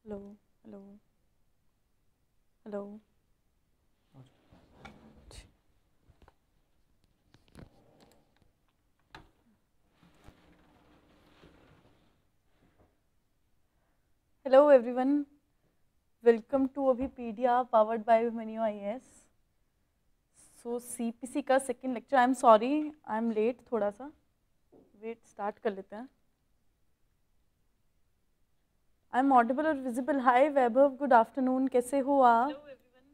Hello hello hello. Hello everyone, welcome to Abhipedia powered by Abhimanyu IAS। So CPC का second lecture. I am sorry, I am late, थोड़ा सा wait, start कर लेते हैं। I am audible और visible? Hi Vaibhav, good afternoon, कैसे हो आप? Hello everyone,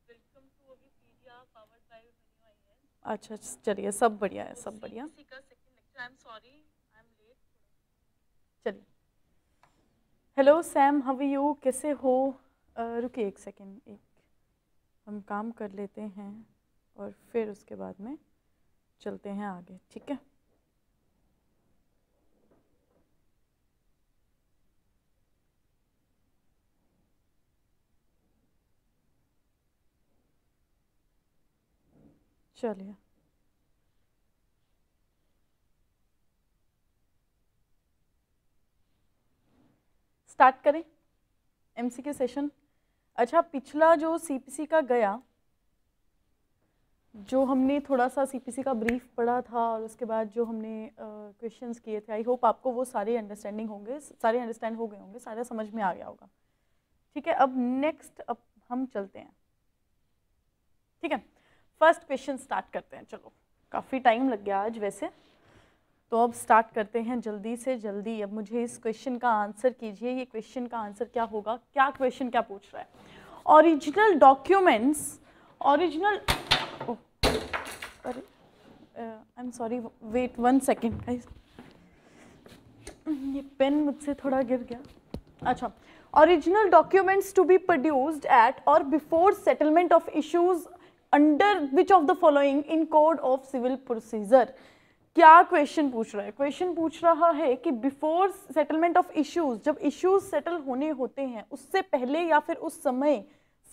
welcome to Abhipedia powered by Abhimanyu IAS। अच्छा, चलिए, सब बढ़िया है, सब बढ़िया। CPC का second lecture. I am sorry, I am late. चलिए, hello Sam, how are you, कैसे हो? रुकिए एक सेकेंड, एक हम काम कर लेते हैं और फिर उसके बाद में चलते हैं आगे, ठीक है? चलिए, स्टार्ट करें MCQ सेशन। अच्छा, पिछला जो CPC का गया, जो हमने थोड़ा सा CPC का ब्रीफ पढ़ा था और उसके बाद जो हमने क्वेश्चंस किए थे, आई होप आपको वो सारे अंडरस्टैंडिंग होंगे, सारे अंडरस्टैंड हो गए होंगे, सारा समझ में आ गया होगा। ठीक है, अब नेक्स्ट, अब हम चलते हैं, ठीक है? फर्स्ट क्वेश्चन स्टार्ट करते हैं। चलो, काफ़ी टाइम लग गया आज वैसे, तो अब स्टार्ट करते हैं जल्दी से जल्दी। अब मुझे इस क्वेश्चन का आंसर कीजिए। ये क्वेश्चन का आंसर क्या होगा? क्या क्वेश्चन क्या पूछ रहा है? ओरिजिनल डॉक्यूमेंट्स, ओरिजिनल, अरे I am sorry, wait 1 second guys, ये पेन मुझसे थोड़ा गिर गया। अच्छा, original documents to be produced at or before settlement of issues under which of the following in code of civil procedure. क्या question पूछ रहा है? क्वेश्चन पूछ रहा है कि बिफोर सेटलमेंट ऑफ इश्यूज, जब इश्यूज सेटल होने होते हैं उससे पहले या फिर उस समय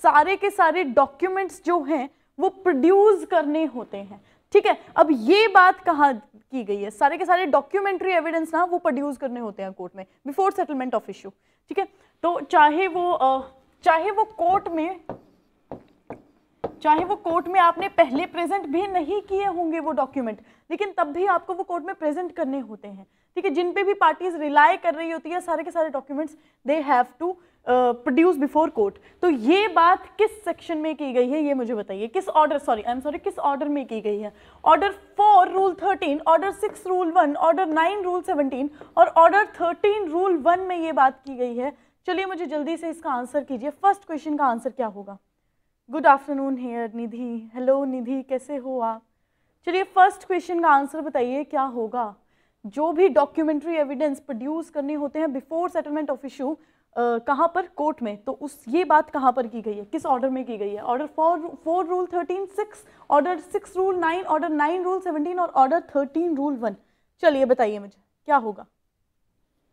सारे के सारे डॉक्यूमेंट्स जो हैं वो प्रोड्यूस करने होते हैं, ठीक है? अब ये बात कहाँ की गई है? सारे के सारे डॉक्यूमेंट्री एविडेंस ना वो प्रोड्यूस करने होते हैं कोर्ट में बिफोर सेटलमेंट ऑफ इश्यू, ठीक है? तो चाहे वो कोर्ट में आपने पहले प्रेजेंट भी नहीं किए होंगे वो डॉक्यूमेंट, लेकिन तब भी आपको वो कोर्ट में प्रेजेंट करने होते हैं, ठीक है? जिन पे भी पार्टीज रिलाई कर रही होती है, सारे के सारे documents they have to produce before court. तो ये बात किस सेक्शन में की गई है, ये मुझे बताइए। किस ऑर्डर, किस ऑर्डर में की गई है? Order 4 rule 13, order 6 rule 1, order 9 rule 17 और ऑर्डर 13 रूल 1 में ये बात की गई है। चलिए, मुझे जल्दी से इसका आंसर कीजिए। फर्स्ट क्वेश्चन का आंसर क्या होगा? गुड आफ्टरनून हेयर निधि, हेलो निधि, कैसे हो आप? चलिए, फर्स्ट क्वेश्चन का आंसर बताइए क्या होगा? जो भी डॉक्यूमेंट्री एविडेंस प्रोड्यूस करने होते हैं बिफोर सेटलमेंट ऑफ इशू, कहाँ पर? कोर्ट में। तो ये बात कहाँ पर की गई है? किस ऑर्डर में की गई है? Order 4 rule 13 6, order 6 rule 9, order 9 rule 17 और ऑर्डर 13 रूल 1। चलिए बताइए मुझे क्या होगा,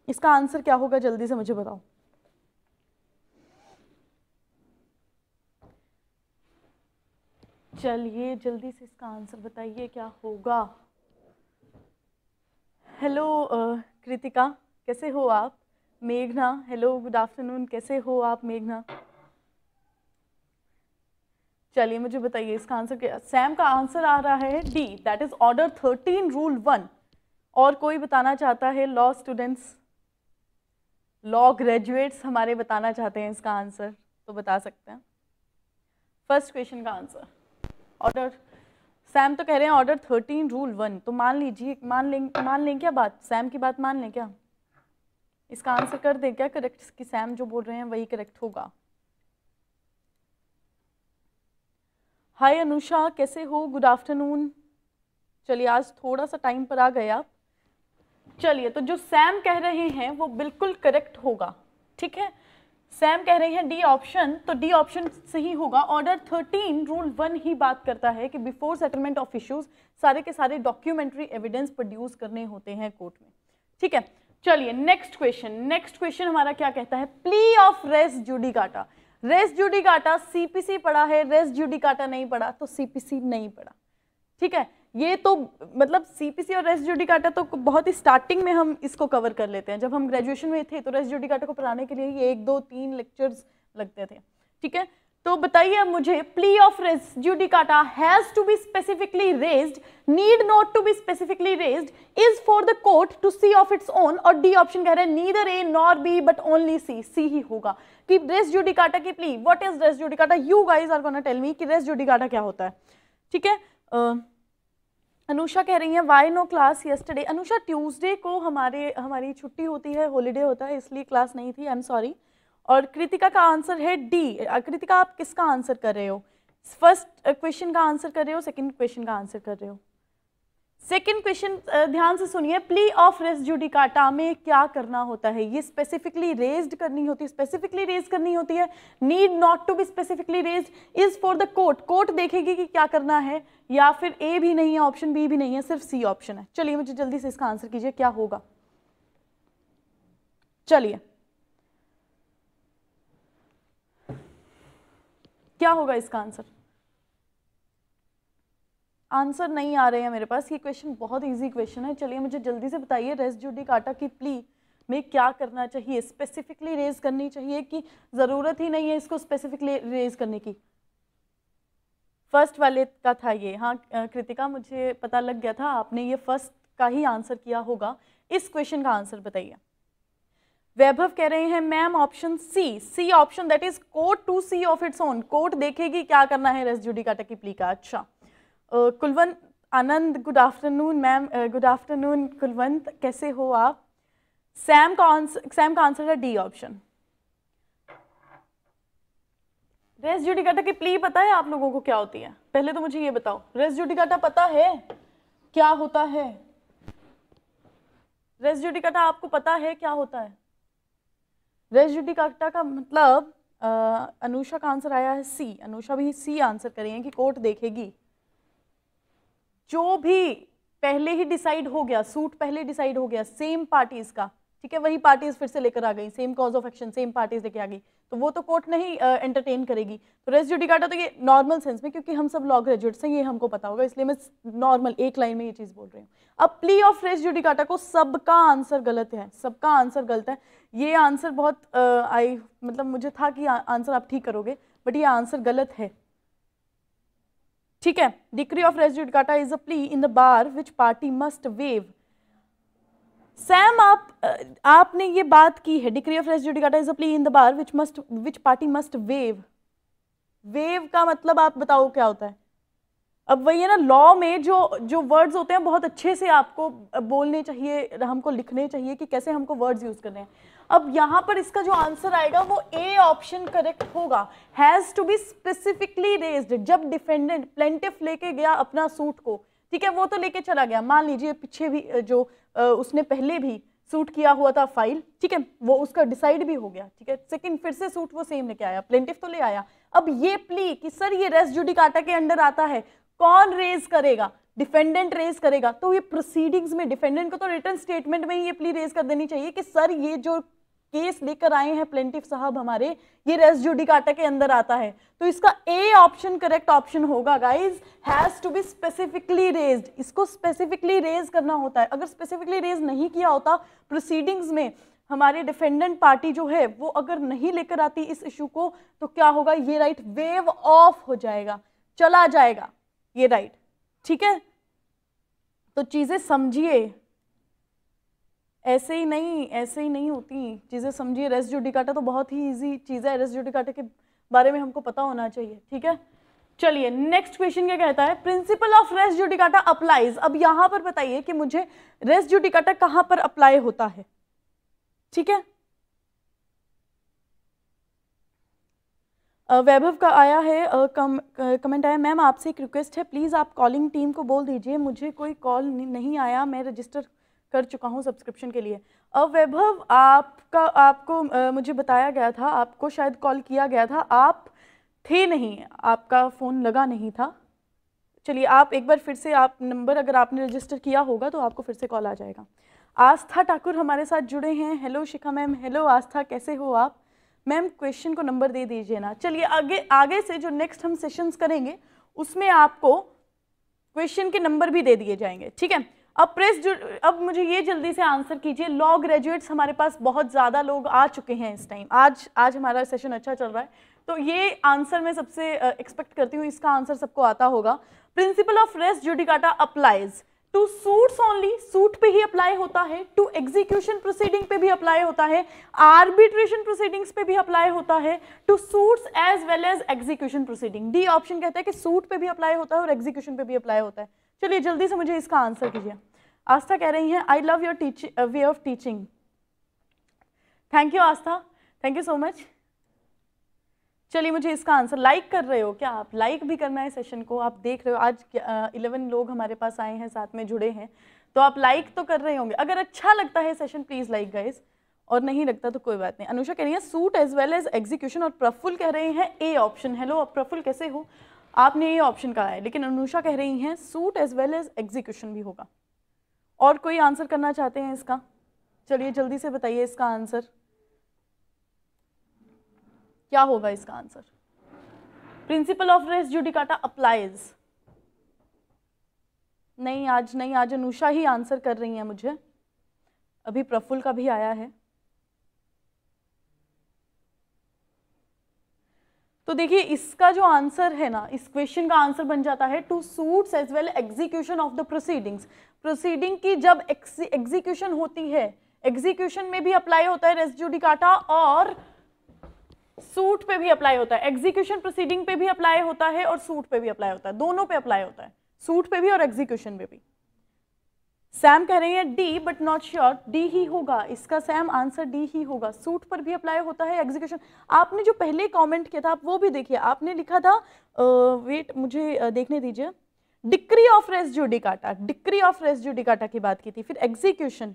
इसका आंसर क्या होगा? जल्दी से मुझे बताओ। चलिए जल्दी से इसका आंसर बताइए क्या होगा। हेलो कृतिका, कैसे हो आप? मेघना, हेलो, गुड आफ्टरनून, कैसे हो आप मेघना? चलिए मुझे बताइए इसका आंसर क्या? सैम का आंसर आ रहा है D, that is order 13 rule 1। और कोई बताना चाहता है? लॉ स्टूडेंट्स, लॉ ग्रेजुएट्स हमारे बताना चाहते हैं इसका आंसर तो बता सकते हैं। फर्स्ट क्वेश्चन का आंसर ऑर्डर, सैम तो कह रहे हैं ऑर्डर 13 रूल 1, तो मान लीजिए, मान लें क्या बात? सैम की बात मान लें क्या? इसका आंसर कर दें क्या करेक्ट, कि सैम जो बोल रहे हैं वही करेक्ट होगा? हाय अनुषा, कैसे हो? Good afternoon. चलिए, आज थोड़ा सा टाइम पर आ गए आप। चलिए, तो जो सैम कह रहे हैं वो बिल्कुल करेक्ट होगा, ठीक है? सैम कह रहे हैं डी ऑप्शन, तो डी ऑप्शन सही होगा। ऑर्डर 13 रूल 1 ही बात करता है कि बिफोर सेटलमेंट ऑफ इश्यूज सारे के सारे डॉक्यूमेंट्री एविडेंस प्रोड्यूस करने होते हैं कोर्ट में, ठीक है? चलिए नेक्स्ट क्वेश्चन हमारा क्या कहता है? Plea of res judicata. Res judicata CPC पढ़ा है, रेस जुडिकाटा नहीं पढ़ा तो CPC नहीं पढ़ा, ठीक है? ये तो मतलब सीपीसी और रेस जुडिकाटा तो बहुत ही स्टार्टिंग में हम इसको कवर कर लेते हैं। जब हम ग्रेजुएशन में थे तो रेस जुडिकाटा को पढ़ाने के लिए ये 1 2 3 लेक्चर्स लगते थे, ठीक है। तो बताइए अब मुझे, plea of res judicata has to be specifically raised, need not to be specifically raised, is for the court to see of its own, और डी ऑप्शन कह रहे हैं neither A nor B but only C. C ही होगा कि res judicata की plea, what is res judicata, you guys are gonna tell me कि res judicata क्या होता है, ठीक है। अनुषा कह रही है why no class yesterday. Anusha Tuesday को हमारी छुट्टी होती है, हॉलीडे होता है, इसलिए क्लास नहीं थी, आई एम सॉरी। और कृतिका का आंसर है डी। कृतिका आप किसका आंसर कर रहे हो, फर्स्ट क्वेश्चन का आंसर कर रहे हो, सेकंड क्वेश्चन का आंसर कर रहे हो? सेकंड क्वेश्चन ध्यान से सुनिए, प्ली ऑफ रेस जुडिकाटा में क्या करना होता है, ये स्पेसिफिकली रेज्ड करनी होती है, स्पेसिफिकली रेज करनी होती है, need not to be specifically raised, is for the court, court देखेगी कि क्या करना है, या फिर ए भी नहीं है, ऑप्शन बी भी नहीं है, सिर्फ सी ऑप्शन है। चलिए मुझे जल्दी से इसका आंसर कीजिए, क्या होगा, चलिए क्या होगा इसका आंसर? आंसर नहीं आ रहे हैं मेरे पास, ये क्वेश्चन बहुत इजी क्वेश्चन है। चलिए मुझे जल्दी से बताइए, रेस जुडिकाटा की प्ली में क्या करना चाहिए, स्पेसिफिकली रेज करनी चाहिए कि ज़रूरत ही नहीं है इसको स्पेसिफिकली रेज करने की? फर्स्ट वाले का था ये, हाँ कृतिका मुझे पता लग गया था, आपने ये फर्स्ट का ही आंसर किया होगा। इस क्वेश्चन का आंसर बताइए। वैभव कह रहे हैं ma'am option C, C option, that is court to see of its own, court देखेगी क्या करना है रेस जुडिकाटा की प्ली का। अच्छा Kulwant Anand, good afternoon ma'am, good afternoon Kulwant, कैसे हो आप? सैम का आंसर है डी ऑप्शन। रेस जुडिकाटा की प्ली पता है आप लोगों को क्या होती है? पहले तो मुझे ये बताओ, रेस जुडिकाटा पता है क्या होता है? रेस जुडिकाटा आपको पता है क्या होता है? रेस जुडिकाटा का मतलब अनुषा का आंसर आया है सी, अनुषा भी सी आंसर कर रही है कि कोर्ट देखेगी, जो भी पहले ही डिसाइड हो गया, सूट पहले डिसाइड हो गया सेम पार्टीज का, ठीक है, वही पार्टीज फिर से लेकर आ गई, same cause of action same parties लेके आ गई, तो वो तो कोर्ट नहीं एंटरटेन करेगी। तो रेस जुडिकाटा तो ये नॉर्मल सेंस में, क्योंकि हम सब लॉ ग्रेजुएट्स हैं, ये हमको पता होगा, इसलिए मैं नॉर्मल एक लाइन में ये चीज़ बोल रही हूँ। अब प्ली ऑफ रेस जुडिकाटा को सबका आंसर गलत है, सबका आंसर गलत है। ये आंसर बहुत मतलब मुझे था कि आंसर आप ठीक करोगे, बट ये आंसर गलत है, ठीक है। Decree of res judicata is a plea in the bar which party must waive. Sam आपने ये बात की है, decree of res judicata is a plea in the bar which party must waive. Waive का मतलब आप बताओ क्या होता है? अब वही है ना, लॉ में जो वर्ड्स होते हैं बहुत अच्छे से आपको बोलने चाहिए, हमको लिखने चाहिए कि कैसे हमको वर्ड्स यूज करने हैं। अब यहाँ पर इसका जो आंसर आएगा वो ए ऑप्शन करेक्ट होगा, has to be specifically raised. जब डिफेंडेंट प्लेंटिफ लेके गया अपना सूट को, ठीक है, वो तो लेके चला गया, मान लीजिए पीछे भी जो उसने पहले भी सूट किया हुआ था फाइल, ठीक है, वो उसका डिसाइड भी हो गया, ठीक है, सेकंड फिर से सूट वो सेम लेके आया, प्लेंटिफ तो ले आया। अब ये प्ली कि सर ये रेस जुडिकाटा के अंडर आता है, कौन रेज करेगा? डिफेंडेंट रेज करेगा। तो ये प्रोसीडिंग्स में डिफेंडेंट को तो रिटर्न स्टेटमेंट में ही ये प्ली रेज कर देनी चाहिए कि सर ये जो केस लेकर आए हैं प्लेंटिफ साहब हमारे, ये रेस जुडिकाटा के अंदर आता है। तो इसका ए ऑप्शन करेक्ट ऑप्शन होगा guys, has to be specifically raised. इसको स्पेसिफिकली रेज करना होता है, अगर स्पेसिफिकली रेज नहीं किया होता प्रोसीडिंग्स में, हमारी डिफेंडेंट पार्टी जो है वो अगर नहीं लेकर आती इस इशू को, तो क्या होगा, ये राइट वेव ऑफ हो जाएगा, चला जाएगा ये राइट, ठीक है। तो चीजें समझिए, ऐसे ही नहीं होती चीजें, समझिए। रेस जुडिकाटा तो बहुत ही इजी चीज है, रेस जुडिकाटा के बारे में हमको पता होना चाहिए, ठीक है। चलिए नेक्स्ट क्वेश्चन क्या कहता है, principle of res judicata applies. अब यहां पर बताइए कि मुझे रेस जुडिकाटा कहां पर अप्लाई होता है, ठीक है। वैभव का आया है कमेंट आया, मैम आपसे एक रिक्वेस्ट है, प्लीज़ आप कॉलिंग टीम को बोल दीजिए मुझे कोई कॉल नहीं आया, मैं रजिस्टर कर चुका हूँ सब्सक्रिप्शन के लिए। अब वैभव आपको मुझे बताया गया था, आपको शायद कॉल किया गया था, आप थे नहीं, आपका फ़ोन लगा नहीं था। चलिए आप एक बार फिर से, आप नंबर अगर आपने रजिस्टर किया होगा तो आपको फिर से कॉल आ जाएगा। आस्था ठाकुर हमारे साथ जुड़े हैं, हेलो शिखा मैम, हेलो आस्था, कैसे हो आप? मैम क्वेश्चन को नंबर दे दीजिए ना। चलिए आगे से जो नेक्स्ट हम सेशंस करेंगे उसमें आपको क्वेश्चन के नंबर भी दे दिए जाएंगे, ठीक है। अब मुझे ये जल्दी से आंसर कीजिए, लॉ ग्रेजुएट्स हमारे पास बहुत ज़्यादा लोग आ चुके हैं इस टाइम, आज हमारा सेशन अच्छा चल रहा है, तो ये आंसर मैं सबसे एक्सपेक्ट करती हूँ, इसका आंसर सबको आता होगा। Principle of res judicata applies to suits only, suit पे ही अप्लाई होता है, टू एग्जीक्यूशन प्रोसीडिंग पे भी अप्लाई होता है, आर्बिट्रेशन प्रोसीडिंग्स पे भी अप्लाई होता है, to suits as well as execution proceeding. D option कहता है कि सूट पे भी अप्लाई होता है और एग्जीक्यूशन पे भी अप्लाई होता है। चलिए जल्दी से मुझे इसका आंसर कीजिए। आस्था कह रही हैं I love your way of teaching. Thank you Aastha, thank you so much. चलिए मुझे इसका आंसर, लाइक कर रहे हो क्या आप? लाइक भी करना है सेशन को, आप देख रहे हो आज 11 लोग हमारे पास आए हैं, साथ में जुड़े हैं, तो आप लाइक तो कर रहे होंगे। अगर अच्छा लगता है सेशन प्लीज लाइक गाइस, और नहीं लगता तो कोई बात नहीं। अनुषा कह रही है suit as well as execution, और प्रफुल्ल कह रहे हैं ए ऑप्शन। हेलो प्रफुल्ल कैसे हो? आपने ए ऑप्शन कहा है, लेकिन अनुषा कह रही हैं suit as well as execution भी होगा। और कोई आंसर करना चाहते हैं इसका? चलिए जल्दी से बताइए इसका आंसर क्या होगा। इसका answer principle of res judicata applies. नहीं आज अनुषा ही आंसर कर रही हैं मुझे, अभी प्रफुल्ल का भी आया है। तो देखिए इसका जो आंसर है ना, इस क्वेश्चन का आंसर बन जाता है to suits as well execution of the proceedings. Proceeding की जब एग्जीक्यूशन होती है, एग्जीक्यूशन में भी अप्लाई होता है रेस जुडिकाटा और सूट पे भी अप्लाई होता है। एग्जीक्यूशन प्रोसीडिंग पे भी अप्लाई होता है और सूट पे भी अप्लाई होता है, दोनों पे अप्लाई होता है, सूट पे भी और एग्जीक्यूशन पे भी। सैम कह रही है D but not sure, D ही होगा इसका सैम, आंसर डी ही होगा। सूट पर भी अप्लाई होता है, एग्जीक्यूशन। आपने जो पहले कमेंट किया था आप वो भी देखिए, आपने लिखा था वेट मुझे देखने दीजिए, decree of res judicata, decree of res judicata की बात की थी। फिर एग्जीक्यूशन,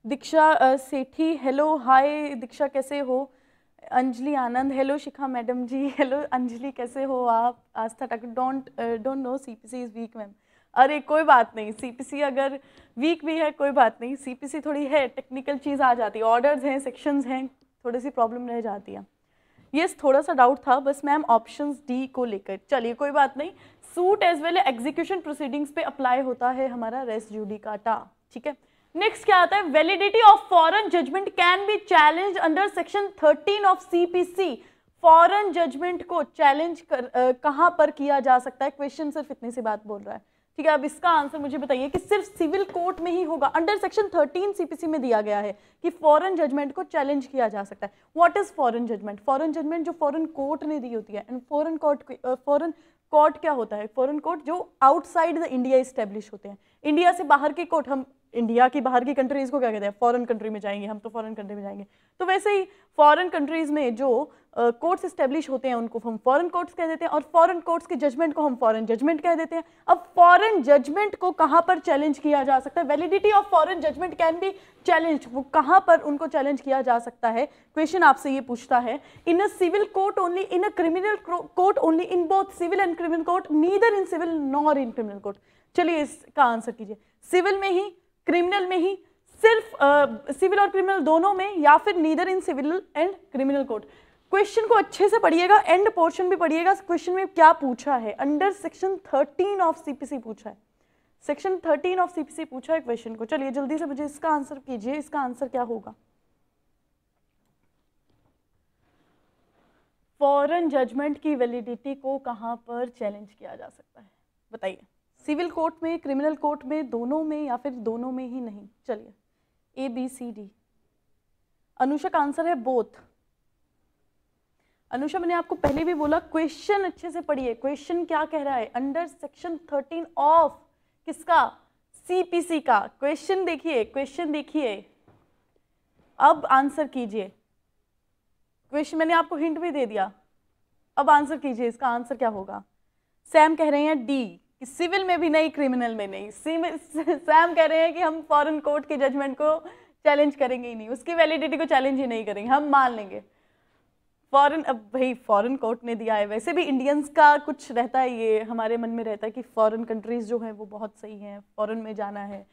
दीक्षा सेठी हेलो हाय दीक्षा कैसे हो? Anjali Anand hello, Shikha madam ji hello, Anjali कैसे हो आप? Aastha Thakur don't know CPC is weak ma'am. अरे कोई बात नहीं, सीपीसी अगर वीक भी है कोई बात नहीं, सीपीसी थोड़ी है टेक्निकल चीज़ आ जाती है, ऑर्डर्स हैं, सेक्शंस हैं, थोड़ी सी प्रॉब्लम रह जाती है। यस थोड़ा सा डाउट था बस मैम ऑप्शंस डी को लेकर। चलिए कोई बात नहीं, suit as well execution proceedings पे अप्लाई होता है हमारा रेस जुडिकाटा, ठीक है। नेक्स्ट क्या आता है, validity of foreign judgement can be challenge under section 13 of CPC. Foreign judgement को चैलेंज कहां पर किया जा सकता है? क्वेश्चन सिर्फ इतनी सी बात बोल रहा है, ठीक है। अब इसका आंसर मुझे बताइए कि सिर्फ सिविल कोर्ट में ही होगा। अंडर सेक्शन 13 सीपीसी में दिया गया है कि फॉरेन जजमेंट को चैलेंज किया जा सकता है। What is foreign judgement? Foreign judgement जो फॉरेन कोर्ट ने दी होती है, एंड फॉरेन कोर्ट क्या होता है? फॉरेन कोर्ट जो आउटसाइड द इंडिया इस्टेब्लिश होते हैं, इंडिया से बाहर के कोर्ट। हम इंडिया की बाहर की कंट्रीज को क्या कहते हैं? फॉरेन कंट्री में जाएंगे, हम तो फॉरेन कंट्री में जाएंगे। तो वैसे ही फॉरेन कंट्रीज में जो कोर्ट्स इस्टेब्लिश होते हैं उनको हम फॉरेन कोर्ट्स कह देते हैं, और फॉरेन कोर्ट्स के जजमेंट को हम फॉरेन जजमेंट कह देते हैं। अब फॉरेन जजमेंट को कहां पर चैलेंज किया जा सकता है? Validity of foreign judgement can be challenge, वो कहां पर उनको चैलेंज किया जा सकता है? क्वेश्चन आपसे ये पूछता है, in a civil court only, in a criminal court only, in both civil and criminal court, neither in civil nor in criminal court. चलिए इसका आंसर कीजिए, सिविल में ही, क्रिमिनल में ही, सिर्फ सिविल और क्रिमिनल दोनों में, या फिर neither in civil and criminal court. Question को अच्छे से पढ़िएगा, एंड पोर्शन भी पढ़िएगा। क्वेश्चन में क्या पूछा है? अंडर सेक्शन 13 ऑफ सीपीसी पूछा है, सेक्शन 13 ऑफ सीपीसी पूछा है क्वेश्चन को। चलिए जल्दी से मुझे इसका आंसर कीजिए, इसका आंसर क्या होगा? फॉरेन जजमेंट की वैलिडिटी को कहां पर चैलेंज किया जा सकता है बताइए? सिविल कोर्ट में, क्रिमिनल कोर्ट में, दोनों में, या फिर दोनों में ही नहीं? चलिए A B C D. Anusha का आंसर है बोथ। अनुषा मैंने आपको पहले भी बोला क्वेश्चन अच्छे से पढ़िए, क्वेश्चन क्या कह रहा है? अंडर सेक्शन 13 ऑफ किसका? सीपीसी का। क्वेश्चन देखिए, क्वेश्चन देखिए, अब आंसर कीजिए। क्वेश्चन मैंने आपको हिंट भी दे दिया, अब आंसर कीजिए, इसका आंसर क्या होगा? सैम कह रहे हैं डी, सिविल में भी नहीं, क्रिमिनल में नहीं। सैम कह रहे हैं कि हम फॉरेन कोर्ट के जजमेंट को चैलेंज करेंगे ही नहीं, उसकी वैलिडिटी को चैलेंज ही नहीं करेंगे, हम मान लेंगे फॉरेन। अब भाई फॉरेन कोर्ट ने दिया है, वैसे भी इंडियंस का कुछ रहता है, ये हमारे मन में रहता है कि फॉरेन कंट्रीज जो हैं वो बहुत सही हैं, फॉरेन में जाना है।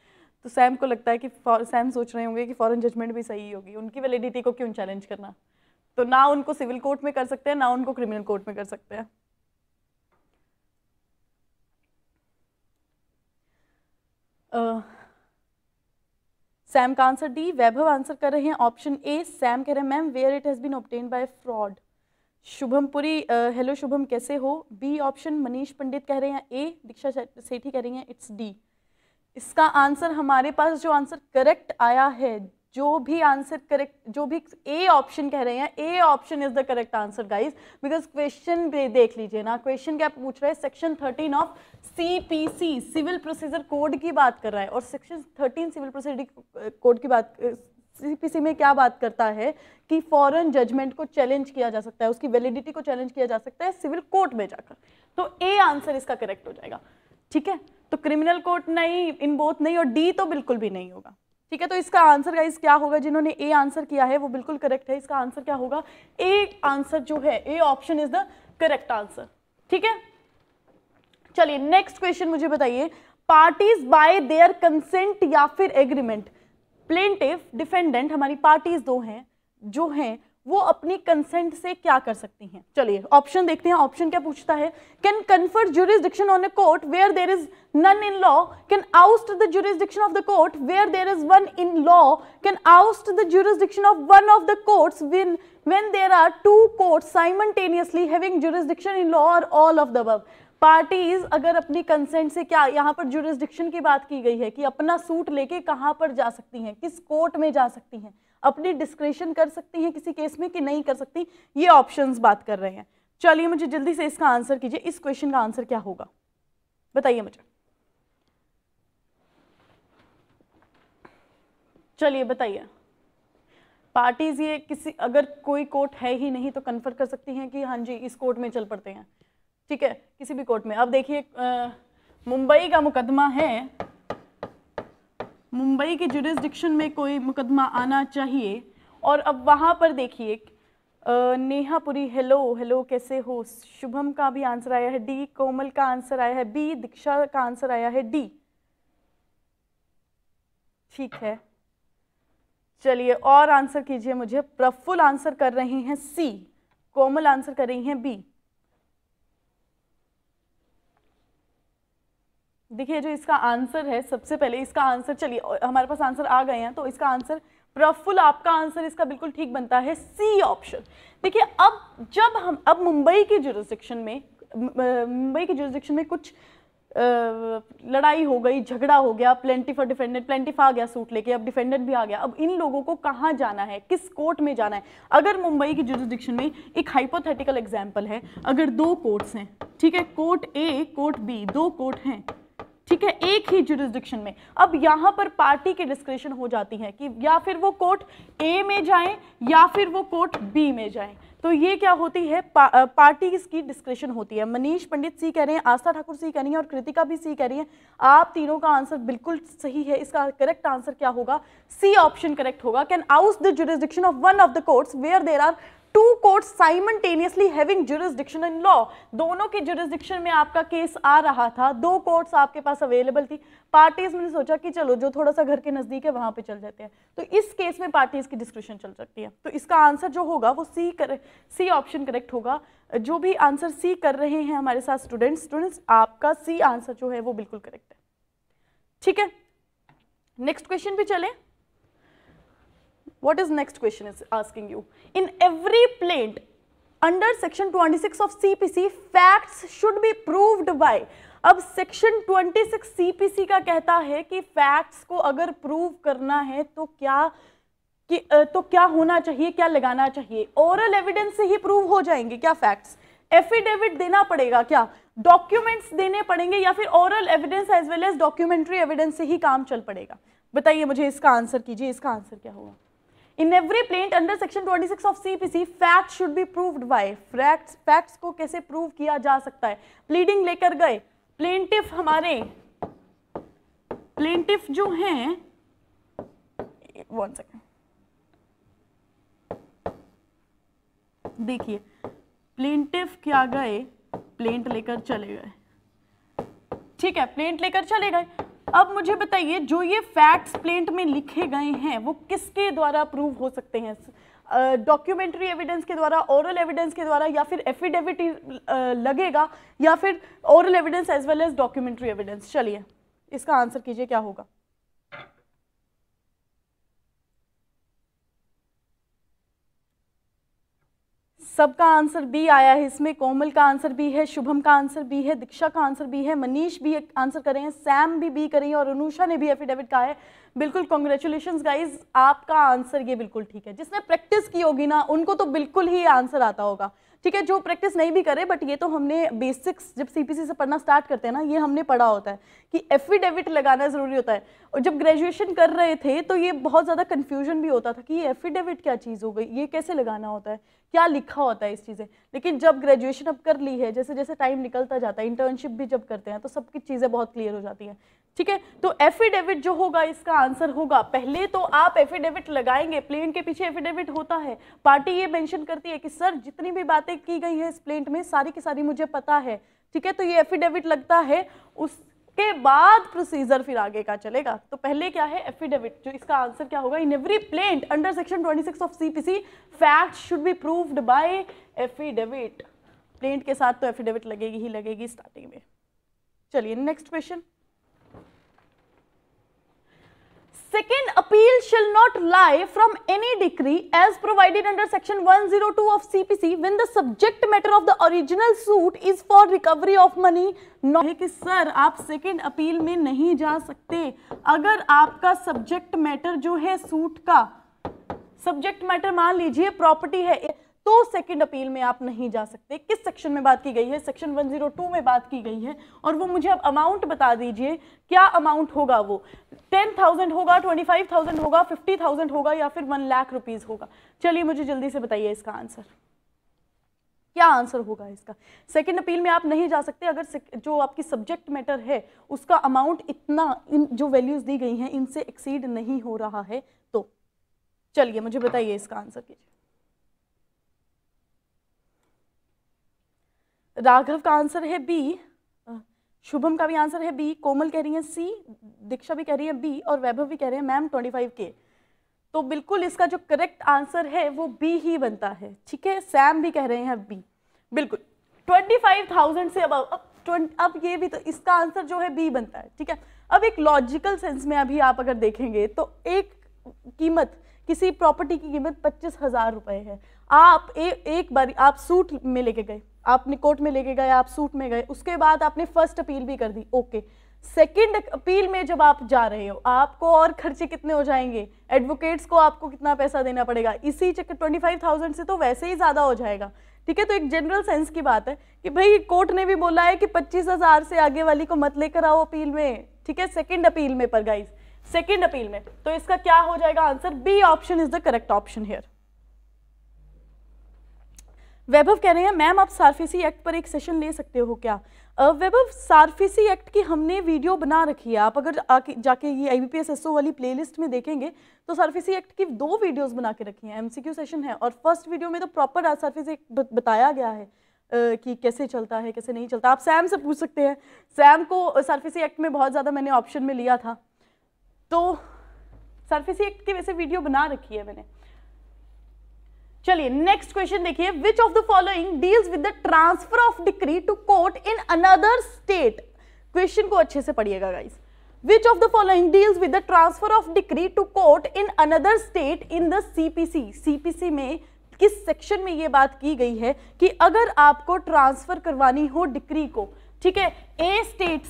तो सैम को लगता है कि सैम सोच रहे होंगे कि फॉरेन जजमेंट भी सही होगी, उनकी वैलिडिटी को क्यों चैलेंज करना। तो ना उनको सिविल कोर्ट में कर सकते हैं, ना उनको क्रिमिनल कोर्ट में कर सकते हैं। सैम का आंसर डी। वैभव आंसर कर रहे हैं ऑप्शन ए। सैम कह रहे हैं ma'am where it has been obtained by fraud. Shubham Puri, hello Shubham कैसे हो, बी ऑप्शन। मनीष पंडित कह रहे हैं ए। दीक्षा सेठी कह रही हैं इट्स डी। इसका आंसर हमारे पास जो आंसर करेक्ट आया है, जो भी आंसर करेक्ट, जो भी ए ऑप्शन कह रहे हैं, A option is the correct answer guys, because question देख लीजिए ना, क्वेश्चन क्या पूछ रहा है, section 13 of CPC civil procedure code की बात कर रहा है, और सेक्शन 13 सिविल प्रोसीजर कोड की बात, सीपीसी में क्या बात करता है कि फॉरेन जजमेंट को चैलेंज किया जा सकता है, उसकी वैलिडिटी को चैलेंज किया जा सकता है सिविल कोर्ट में जाकर। तो ए आंसर इसका करेक्ट हो जाएगा, ठीक है। तो क्रिमिनल कोर्ट नहीं, इन बोथ नहीं, और डी तो बिल्कुल भी नहीं होगा, ठीक है। तो इसका आंसर गाइस क्या होगा, जिन्होंने ए आंसर किया है वो बिल्कुल करेक्ट है। इसका आंसर क्या होगा, ए आंसर जो है, ए option is the correct answer, ठीक है। चलिए नेक्स्ट क्वेश्चन मुझे बताइए, पार्टीज बाय देयर कंसेंट या फिर एग्रीमेंट। प्लेंटिफ, डिफेंडेंट, हमारी पार्टीज दो हैं जो हैं, वो अपनी कंसेंट से क्या कर सकती हैं। चलिए ऑप्शन देखते हैं, ऑप्शन क्या पूछता है, can confer jurisdiction on a court where there is none in law, can oust the jurisdiction of the court where there is one in law, can oust the jurisdiction of one of the courts when there are two courts simultaneously having jurisdiction in law, or all of the above। Parties अगर अपनी consent से, क्या यहाँ पर jurisdiction की बात की गई है कि अपना सूट लेके कहाँ पर जा सकती हैं, किस कोर्ट में जा सकती हैं, अपनी डिस्क्रिशन कर सकती हैं किसी केस में कि नहीं कर सकती, ये ऑप्शंस बात कर रहे हैं। चलिए मुझे जल्दी से इसका आंसर कीजिए, इस क्वेश्चन का आंसर क्या होगा बताइए मुझे, चलिए बताइए। पार्टीज ये किसी, अगर कोई कोर्ट है ही नहीं तो कन्फर कर सकती हैं कि हाँ जी इस कोर्ट में चल पड़ते हैं, ठीक है, किसी भी कोर्ट में। अब देखिए मुंबई का मुकदमा है, मुंबई के जुरिस्डिक्शन में कोई मुकदमा आना चाहिए, और अब वहां पर देखिए नेहापुरी, हेलो हेलो कैसे हो। शुभम का भी आंसर आया है डी, कोमल का आंसर आया है बी, दीक्षा का आंसर आया है डी, ठीक है। चलिए और आंसर कीजिए मुझे। प्रफुल्ल आंसर कर रहे हैं सी, कोमल आंसर कर रही हैं बी। देखिए जो इसका आंसर है, सबसे पहले इसका आंसर, चलिए हमारे पास आंसर आ गए हैं, तो इसका आंसर प्रफुल्ल, आपका आंसर इसका बिल्कुल ठीक बनता है सी ऑप्शन। देखिए अब जब हम, अब मुंबई की जुरिस्डिक्शन में कुछ लड़ाई हो गई, झगड़ा हो गया, प्लेंटिफ और डिफेंडेंट, प्लेंटिफ आ गया सूट लेके, अब डिफेंडेंट भी आ गया, अब इन लोगों को कहाँ जाना है, किस कोर्ट में जाना है। अगर मुंबई की जुरिस्डिक्शन में, एक हाइपोथेटिकल एग्जांपल है, अगर दो कोर्ट्स हैं, ठीक है, कोर्ट ए कोर्ट बी, दो कोर्ट हैं, ठीक है, एक ही जुरिस्डिक्शन में, अब यहाँ पर पार्टी की डिस्क्रिशन हो जाती है कि या फिर वो कोर्ट ए में जाएं या फिर वो कोर्ट बी में जाएं, तो ये क्या होती है, पार्टीज की डिस्क्रिशन होती है। मनीष पंडित सी कह रहे हैं, आस्था ठाकुर सी कह रही हैं, और कृतिका भी सी कह रही हैं। आप तीनों का आंसर बिल्कुल सही है। इसका करेक्ट आंसर क्या होगा, सी ऑप्शन करेक्ट होगा। Can out the jurisdiction of one of the courts where there are two courts simultaneously having jurisdiction in law. दोनों की जुरिस्डिक्शन में आपका केस आ रहा था, दो कोर्ट्स आपके पास अवेलेबल थी, पार्टीज ने सोचा कि चलो जो थोड़ा सा घर के नजदीक है वहां पे चल जाते हैं, तो इस केस में पार्टीज की डिस्क्रिशन चल सकती है। तो इसका आंसर जो होगा वो सी ऑप्शन करेक्ट होगा। जो भी आंसर सी कर रहे हैं हमारे साथ स्टूडेंट्स, आपका सी आंसर जो है वो बिल्कुल करेक्ट है, ठीक है। नेक्स्ट क्वेश्चन पे चलें। What is next question is asking you? In every plaint under section 26 of CPC, facts should be proved by। अब section 26 CPC का कहता है कि facts को अगर prove करना है तो क्या होना चाहिए, क्या लगाना चाहिए। oral evidence से ही prove हो जाएंगे क्या facts? affidavit देना पड़ेगा क्या, documents देने पड़ेंगे, या फिर oral evidence as well as documentary evidence से ही काम चल पड़ेगा। बताइए मुझे, इसका आंसर कीजिए, इसका आंसर क्या होगा। In every plaint under section 26 of CPC, facts should be proved by। facts को कैसे prove किया जा सकता है, pleading लेकर गए, plaintiff हमारे, plaintiff जो हैं, 1 second, देखिए plaintiff क्या गए, प्लेंट लेकर चले गए, ठीक है, प्लेंट लेकर चले गए। अब मुझे बताइए जो ये फैक्ट्स प्लेंट में लिखे गए हैं वो किसके द्वारा प्रूव हो सकते हैं, डॉक्यूमेंट्री एविडेंस के द्वारा, ओरल एविडेंस के द्वारा, या फिर एफिडेविट लगेगा, या फिर oral evidence as well as documentary evidence. चलिए इसका आंसर कीजिए क्या होगा। सबका आंसर बी आया है इसमें, कोमल का आंसर बी है, शुभम का आंसर बी है, दीक्षा का आंसर बी है, मनीष भी आंसर कर रहे हैं, सैम भी बी कर रही है और अनुषा ने भी एफिडेविट कहा है। बिल्कुल कॉन्ग्रेचुलेशंस गाइज, आपका आंसर ये बिल्कुल ठीक है। जिसने प्रैक्टिस की होगी ना उनको तो बिल्कुल ही आंसर आता होगा, ठीक है। जो प्रैक्टिस नहीं भी करे, बट ये तो हमने बेसिक्स जब सीपीसी से पढ़ना स्टार्ट करते हैं ना, ये हमने पढ़ा होता है कि एफिडेविट लगाना जरूरी होता है। और जब ग्रेजुएशन कर रहे थे तो ये बहुत ज़्यादा कन्फ्यूजन भी होता था कि ये एफिडेविट क्या चीज़ हो गई, ये कैसे लगाना होता है, क्या लिखा होता है इस चीज़ें। लेकिन जब ग्रेजुएशन अब कर ली है, जैसे जैसे टाइम निकलता जाता है, इंटर्नशिप भी जब करते हैं तो सबकी चीज़ें बहुत क्लियर हो जाती हैं, ठीक है। तो एफिडेविट जो होगा इसका आंसर होगा, पहले तो आप एफिडेविट लगाएंगे, प्लेंट के पीछे एफिडेविट होता है, पार्टी ये मेंशन करती है कि सर जितनी भी बातें की गई है इस प्लेंट में सारी की सारी मुझे पता है, ठीक है। तो ये एफिडेविट लगता है, उसके बाद प्रोसीजर फिर आगे का चलेगा। तो पहले क्या है, एफिडेविट, जो इसका आंसर क्या होगा, in every plaint under section 26 of CPC fact should be proved bye affidavit. Plaint के साथ तो एफिडेविट लगेगी ही लगेगी स्टार्टिंग में। चलिए next question. Second appeal shall not lie from any decree as provided under section 102 of CPC when the subject matter of the original suit is for recovery of money. है कि sir आप second appeal में नहीं जा सकते अगर आपका subject matter जो है सूट का, सब्जेक्ट मैटर मान लीजिए प्रॉपर्टी है, तो सेकंड अपील में आप नहीं जा सकते। किस सेक्शन में बात की गई है, सेक्शन 102 में बात की गई है। और वो मुझे अब अमाउंट बता दीजिए, क्या अमाउंट होगा, वो 10,000 होगा, 25,000 होगा, 50,000 होगा या फिर 1 लाख रुपीज होगा। चलिए मुझे जल्दी से बताइए इसका आंसर, क्या आंसर होगा इसका। सेकंड अपील में आप नहीं जा सकते अगर जो आपकी सब्जेक्ट मैटर है उसका अमाउंट इतना, इन जो वैल्यूज दी गई हैं इनसे एक्सीड नहीं हो रहा है। तो चलिए मुझे बताइए इसका आंसर कीजिए। राघव का आंसर है बी, शुभम का भी आंसर है बी, कोमल कह रही है सी, दीक्षा भी कह रही है बी और वैभव भी कह रहे हैं मैम 25K। तो बिल्कुल इसका जो करेक्ट आंसर है वो बी ही बनता है, ठीक है। सैम भी कह रहे हैं बी, बिल्कुल 25,000 से अब ये भी तो इसका आंसर जो है बी बनता है, ठीक है। अब एक लॉजिकल सेंस में अभी आप अगर देखेंगे तो एक कीमत, किसी प्रॉपर्टी की कीमत 25,000 रुपए है। आप एक बार आप सूट में लेके गए, आपने कोर्ट में लेके गए, आप सूट में गए, उसके बाद आपने फर्स्ट अपील भी कर दी, ओके। सेकंड अपील में जब आप जा रहे हो आपको और खर्चे कितने हो जाएंगे, एडवोकेट्स को आपको कितना पैसा देना पड़ेगा, इसी चक्कर 25,000 से तो वैसे ही ज्यादा हो जाएगा, ठीक है। तो एक जनरल सेंस की बात है कि भाई कोर्ट ने भी बोला है कि 25,000 से आगे वाली को मत लेकर आओ अपील में, ठीक है, सेकंड अपील में, पर गाइस सेकंड अपील में। तो इसका क्या हो जाएगा answer, B option is the correct option here. Vaibhav कह रहे हैं मैम आप सारफेसी एक्ट पर एक सेशन ले सकते हो क्या। वैभव सारफेसी एक्ट की हमने वीडियो बना रखी है, आप अगर जाके ये IBPS SO वाली प्लेलिस्ट में देखेंगे तो सारफेसी एक्ट की 2 वीडियोस बना के रखी हैं, MCQ सेशन है और फर्स्ट वीडियो में तो प्रॉपर सारफेसी एक्ट बताया गया है कि कैसे चलता है कैसे नहीं चलता। आप सैम से पूछ सकते हैं, सैम को सारफेसी एक्ट में बहुत ज़्यादा मैंने ऑप्शन में लिया था, तो सारफेसी एक्ट की वैसे वीडियो बना रखी है मैंने। चलिए नेक्स्ट क्वेश्चन देखिए, which of the following deals with the transfer of decree to court in another state. Question को अच्छे से पढ़िएगा guys. Which of the following deals with the transfer of decree to court in another state in the CPC. CPC में किस section में ये बात की गई है कि अगर आपको ट्रांसफर करवानी हो डिक्री को, ठीक है, ए स्टेट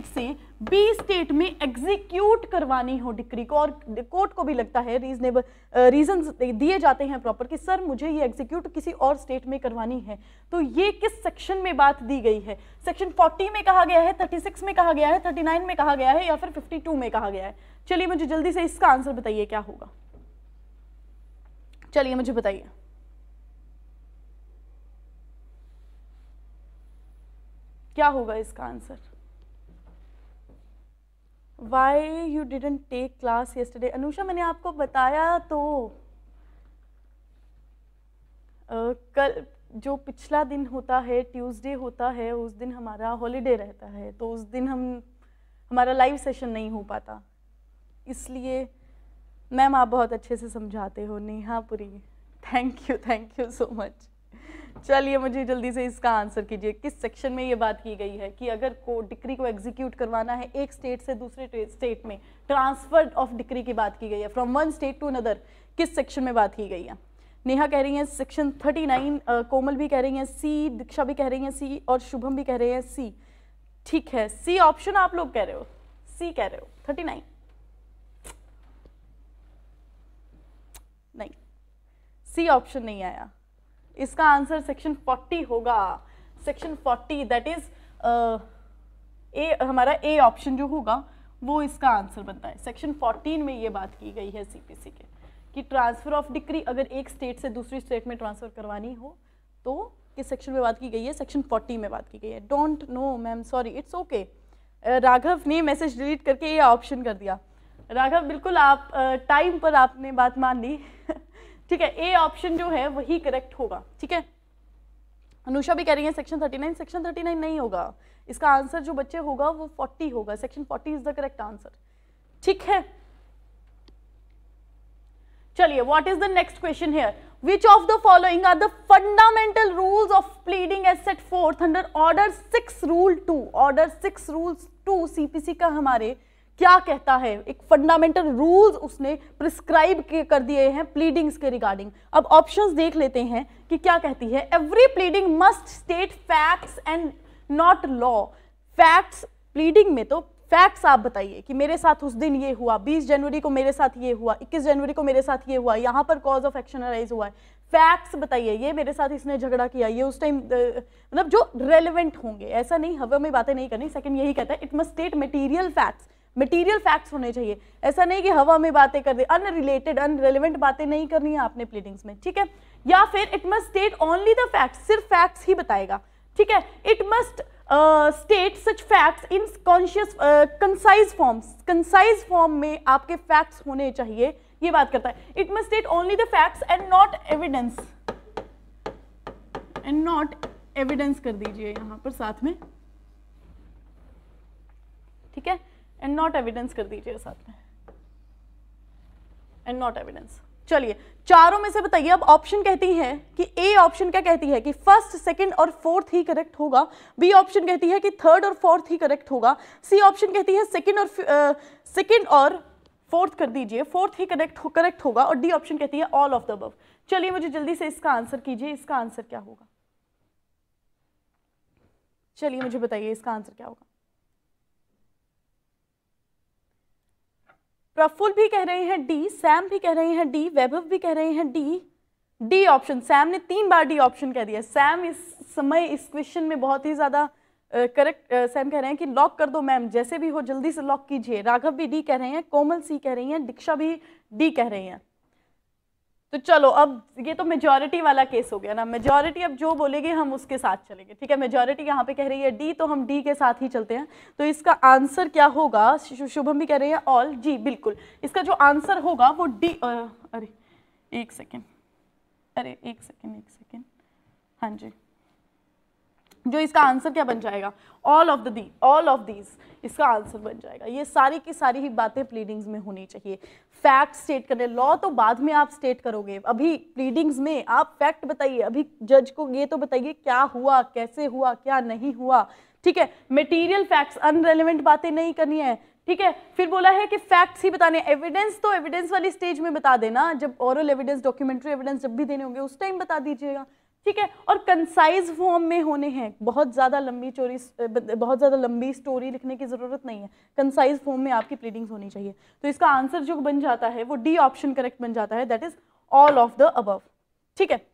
से बी स्टेट में एग्जीक्यूट करवानी हो डिक्री को, और कोर्ट को भी लगता है रीजनेबल रीजंस दिए जाते हैं प्रॉपर कि सर मुझे ये एग्जीक्यूट किसी और स्टेट में करवानी है, तो ये किस सेक्शन में बात दी गई है। सेक्शन 40 में कहा गया है, 36 में कहा गया है, 39 में कहा गया है या फिर 52 में कहा गया है। चलिए मुझे जल्दी से इसका आंसर बताइए क्या होगा, चलिए मुझे बताइए। क्या होगा इसका answer. Why you didn't take class yesterday? Anusha मैंने आपको बताया तो कल जो पिछला दिन होता है ट्यूसडे होता है, उस दिन हमारा हॉलीडे रहता है, तो उस दिन हमारा लाइव सेशन नहीं हो पाता, इसलिए मैम आप बहुत अच्छे से समझाते हो नेहापुरी, थैंक यू सो मच। चलिए मुझे जल्दी से इसका आंसर कीजिए, किस सेक्शन में ये बात की गई है कि अगर डिक्री को एग्जीक्यूट करवाना है एक स्टेट से दूसरे स्टेट में, ट्रांसफर ऑफ डिक्री की बात की गई है from one state to another, किस सेक्शन में बात की गई है। नेहा कह रही है सेक्शन 39, कोमल भी कह रही है सी, दीक्षा भी कह रही है सी, और शुभम भी कह रहे हैं सी। ठीक है, सी ऑप्शन आप लोग कह रहे हो, सी कह रहे हो 39। नहीं, सी ऑप्शन नहीं आया। इसका आंसर सेक्शन 40 होगा। सेक्शन 40 दैट इज ए, हमारा ए ऑप्शन जो होगा वो इसका आंसर बनता है। सेक्शन 14 में ये बात की गई है सीपीसी के कि ट्रांसफर ऑफ डिक्री अगर एक स्टेट से दूसरी स्टेट में ट्रांसफर करवानी हो तो किस सेक्शन में बात की गई है? सेक्शन 40 में बात की गई है। Don't know ma'am, sorry, it's okay. Raghav ने मैसेज डिलीट करके ये ऑप्शन कर दिया। राघव बिल्कुल आप टाइम पर आपने बात मान ली। ठीक है, ए ऑप्शन जो है वही करेक्ट होगा। ठीक है, अनुषा भी कह रही है सेक्शन 39, सेक्शन 39 नहीं होगा। इसका आंसर जो बच्चे होगा वो 40 होगा। Section 40 is the correct answer. ठीक है, चलिए, what is the next question here? Which of the following are the fundamental rules of pleading as set forth under Order 6 Rule 2? Order 6 Rules 2 CPC का हमारे क्या कहता है? एक फंडामेंटल रूल्स उसने प्रिस्क्राइब कर दिए हैं प्लीडिंग्स के रिगार्डिंग। अब ऑप्शंस देख लेते हैं कि क्या कहती है। Every pleading must state facts and not law. Facts, pleading में तो फैक्ट्स आप बताइए कि मेरे साथ उस दिन ये हुआ, 20 जनवरी को मेरे साथ ये हुआ, 21 जनवरी को मेरे साथ ये हुआ, यहाँ पर कॉज ऑफ एक्शन अराइज हुआ है। फैक्ट्स बताइए, ये मेरे साथ इसने झगड़ा किया, ये उस टाइम, मतलब जो रेलेवेंट होंगे। ऐसा नहीं हवा में बातें नहीं करनी। सेकंड यही कहता है it must state material facts. Material facts होने चाहिए। ऐसा नहीं कि हवा में बातें कर दे, अनरिलेटेड अनरेलेवेंट बातें नहीं करनी है आपने प्लीडिंग्स में। ठीक है, या फिर it must state only the facts, सिर्फ फैक्ट्स ही बताएगा। ठीक है, it must state such facts in conscious concise forms. Concise form में आपके फैक्ट्स होने चाहिए, ये बात करता है। It must state only the facts and not evidence, and not evidence कर दीजिए यहां पर साथ में। ठीक है, एंड नॉट एविडेंस कर दीजिए साथ में, एंड नॉट एविडेंस। चलिए, चारों में से बताइए। अब ऑप्शन कहती है कि ए ऑप्शन क्या कहती है कि फर्स्ट, सेकंड और फोर्थ ही करेक्ट होगा। बी ऑप्शन कहती है कि थर्ड और फोर्थ ही करेक्ट होगा। सी ऑप्शन कहती है सेकंड और फोर्थ कर दीजिए, फोर्थ ही करेक्ट होगा। और डी ऑप्शन कहती है ऑल ऑफ द अबव। चलिए, मुझे जल्दी से इसका आंसर कीजिए। इसका आंसर क्या होगा? चलिए मुझे बताइए इसका आंसर क्या होगा। प्रफुल्ल भी कह रहे हैं डी, सैम भी कह रहे हैं डी, वैभव भी कह रहे हैं डी। डी ऑप्शन, सैम ने 3 बार डी ऑप्शन कह दिया। सैम इस समय इस क्वेश्चन में बहुत ही ज्यादा करेक्ट। सैम कह रहे हैं कि लॉक कर दो मैम, जैसे भी हो जल्दी से लॉक कीजिए। राघव भी डी कह रहे हैं, कोमल सी कह रही हैं, दीक्षा भी डी कह रही हैं। तो चलो, अब ये तो मेजॉरिटी वाला केस हो गया ना। मेजॉरिटी अब जो बोलेगी हम उसके साथ चलेंगे। ठीक है, मेजॉरिटी यहाँ पे कह रही है डी, तो हम डी के साथ ही चलते हैं। तो इसका आंसर क्या होगा? शुभम भी कह रहे हैं ऑल। जी बिल्कुल, इसका जो आंसर होगा वो डी। अरे एक सेकेंड, हाँ जी, जो इसका आंसर क्या बन जाएगा? ऑल ऑफ दीज इसका आंसर बन जाएगा। ये सारी की सारी ही बातें प्लीडिंग्स में होनी चाहिए। फैक्ट स्टेट करने, लॉ तो बाद में आप स्टेट करोगे, अभी प्लीडिंग्स में आप फैक्ट बताइए। अभी जज को ये तो बताइए क्या हुआ, कैसे हुआ, क्या नहीं हुआ। ठीक है, मटेरियल फैक्ट्स, अनरेलेवेंट बातें नहीं करनी है। ठीक है, फिर बोला है कि फैक्ट्स ही बताने। एविडेंस तो एविडेंस वाली स्टेज में बता देना, जब ओरल एविडेंस, डॉक्यूमेंट्री एविडेंस जब भी देने होंगे उस टाइम बता दीजिएगा। ठीक है, और कंसाइज फॉर्म में होने हैं। बहुत ज्यादा लंबी स्टोरी लिखने की जरूरत नहीं है। कंसाइज फॉर्म में आपकी प्लीडिंग्स होनी चाहिए। तो इसका आंसर जो बन जाता है वो डी ऑप्शन करेक्ट बन जाता है, that is all of the above. ठीक है,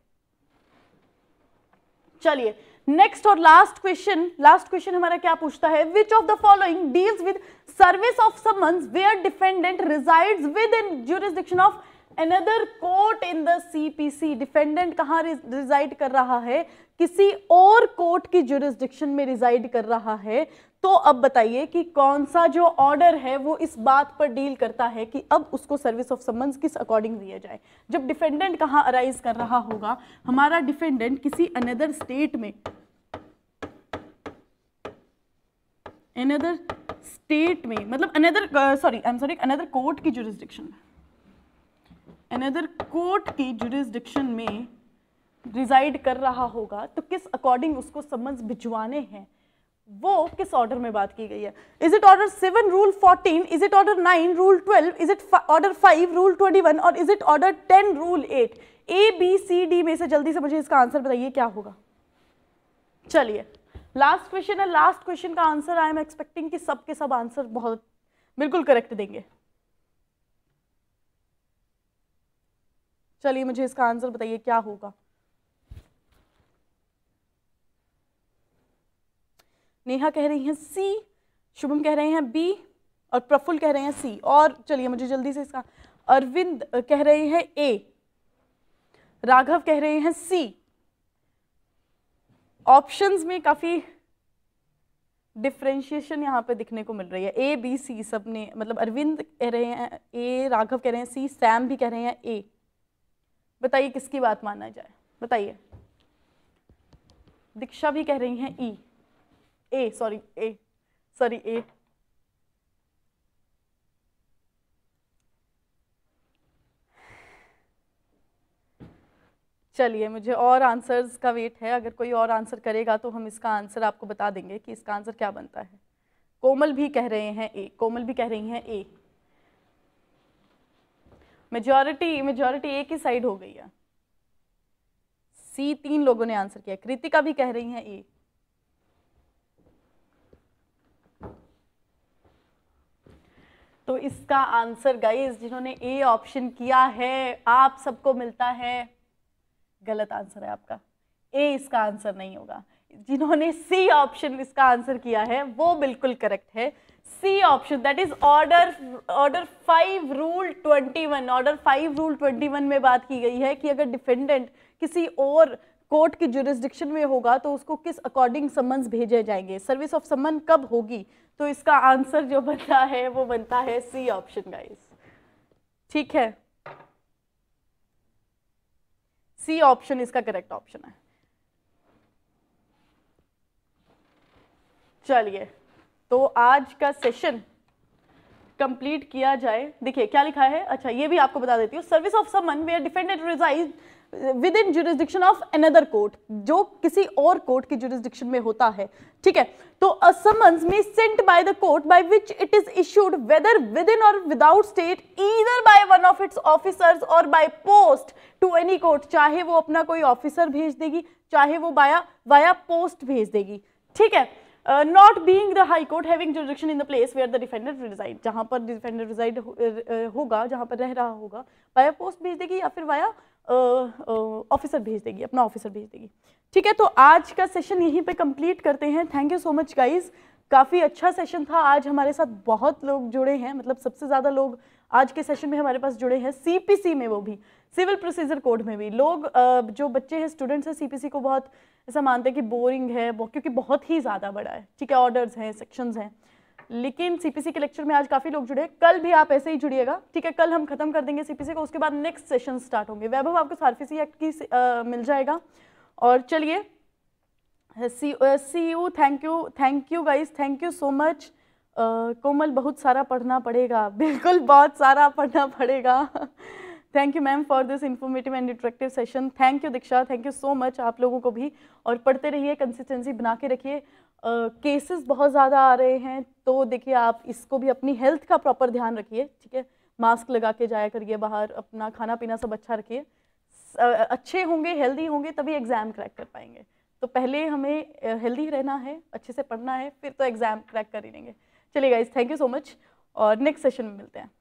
चलिए नेक्स्ट और लास्ट क्वेश्चन हमारा क्या पूछता है? Which of the following deals with service of summons where defendant resides with in jurisdiction of another court in the CPC. Defendant कहां reside कर रहा है? किसी और कोर्ट की ज्यूरिसडिक्शन में रिजाइड कर रहा है। तो अब बताइए कि कौन सा जो ऑर्डर है वो इस बात पर डील करता है कि अब उसको सर्विस ऑफ समन्स किस अकॉर्डिंग दिया जाए। जब डिफेंडेंट कहां अराइज कर रहा होगा? हमारा डिफेंडेंट किसी अनदर स्टेट में, मतलब अनदर कोर्ट की ज्यूरिसडिक्शन में, अनदर कोर्ट की ज्यूरिसडिक्शन में रिजाइड कर रहा होगा, तो किस अकॉर्डिंग उसको समन्स भिजवाने हैं, वो किस ऑर्डर में बात की गई है। Is it order 7 rule 14, is it order 9 rule 12, is it order 5 rule 21 और is it order 10 rule 8? ABCD में से जल्दी से मुझे इसका आंसर बताइए क्या होगा। चलिए लास्ट क्वेश्चन है, लास्ट क्वेश्चन का आंसर आई एम एक्सपेक्टिंग कि सब के सब आंसर बहुत बिल्कुल करेक्ट देंगे। चलिए मुझे इसका आंसर बताइए क्या होगा। नेहा कह रही हैं सी, शुभम कह रहे हैं बी और प्रफुल्ल कह रहे हैं सी। और चलिए मुझे जल्दी से इसका, अरविंद कह रहे हैं ए, राघव कह रहे हैं सी। ऑप्शंस में काफी डिफरेंशिएशन यहाँ पे दिखने को मिल रही है। ए बी सी सब ने, मतलब अरविंद कह रहे हैं ए, राघव कह रहे हैं सी, सैम भी कह रहे हैं ए। बताइए किसकी बात माना जाए, बताइए। दीक्षा भी कह रही हैं ई, ए सॉरी ए। चलिए मुझे और आंसर्स का वेट है, अगर कोई और आंसर करेगा तो हम इसका आंसर आपको बता देंगे कि इसका आंसर क्या बनता है। कोमल भी कह रहे हैं ए, कोमल भी कह रही हैं ए। मेजॉरिटी ए की साइड हो गई है। सी 3 लोगों ने आंसर किया। कृतिका भी कह रही हैं ए। तो इसका आंसर गाइस जिन्होंने ए ऑप्शन किया है आप सबको मिलता है, गलत आंसर है आपका। ए इसका आंसर नहीं होगा। जिन्होंने सी ऑप्शन इसका आंसर किया है वो बिल्कुल करेक्ट है। C option, that is order 5 rule 21। Order 5 rule 21 में बात की गई है कि अगर डिफेंडेंट किसी और कोर्ट की जुरिस्डिक्शन में होगा तो उसको किस अकॉर्डिंग समन्स भेजे जाएंगे, सर्विस ऑफ समन कब होगी। तो इसका आंसर जो बनता है वो बनता है सी ऑप्शन गाइस। ठीक है, सी ऑप्शन इसका करेक्ट ऑप्शन है। चलिए तो आज का सेशन कंप्लीट किया जाए। देखिए क्या लिखा है, अच्छा ये भी आपको बता देती हूँ। Service of summon where defendant reside within jurisdiction of another court, जो किसी और कोर्ट की जुरिस्डिक्शन में होता है। ठीक है, तो a summons may sent by the court by which it is issued whether within or without state either by one of its officers or by post to any court. चाहे वो अपना कोई ऑफिसर भेज देगी, चाहे वो via post भेज देगी। ठीक है, not being the high court having jurisdiction in the place where the defendant reside, जहां पर डिफेंडेंट रिजाइड होगा, जहां पर रह रहा होगा, वाया पोस्ट भेज देगी या फिर वाया ऑफिसर भेज देगी, अपना ऑफिसर भेज देगी। ठीक है, तो आज का सेशन यहीं पे कंप्लीट करते हैं। Thank you so much guys, काफ़ी अच्छा सेशन था। आज हमारे साथ बहुत लोग जुड़े हैं, मतलब सबसे ज़्यादा लोग आज के सेशन में हमारे पास जुड़े हैं। सीपीसी में, वो भी सिविल प्रोसीजर कोड में भी लोग, जो बच्चे हैं, स्टूडेंट्स हैं, सीपीसी को बहुत ऐसा मानते हैं कि बोरिंग है क्योंकि बहुत ही ज़्यादा बड़ा है। ठीक है, ऑर्डर्स हैं, सेक्शंस हैं, लेकिन सीपीसी के लेक्चर में आज काफ़ी लोग जुड़े। कल भी आप ऐसे ही जुड़िएगा। ठीक है, कल हम खत्म कर देंगे सीपीसी को, उसके बाद नेक्स्ट सेशन स्टार्ट होंगे। वैभव आपको सार्फिसी एक्ट की मिल जाएगा। और चलिए see you, thank you guys, thank you so much. Komal बहुत सारा पढ़ना पड़ेगा, बिल्कुल बहुत सारा पढ़ना पड़ेगा। Thank you ma'am for this informative and interactive session. Thank you Diksha, thank you so much आप लोगों को भी। और पढ़ते रहिए, कंसिस्टेंसी बना के रखिए। केसेस बहुत ज़्यादा आ रहे हैं, तो देखिए आप इसको भी, अपनी हेल्थ का प्रॉपर ध्यान रखिए। ठीक है, मास्क लगा के जाया करिए बाहर, अपना खाना पीना सब अच्छा रखिए। अच्छे होंगे, हेल्दी होंगे तभी एग्ज़ाम क्रैक कर पाएंगे। तो पहले हमें हेल्दी रहना है, अच्छे से पढ़ना है, फिर तो एग्ज़ाम क्रैक कर ही लेंगे। चलिए guys, thank you so much और नेक्स्ट सेशन में मिलते हैं।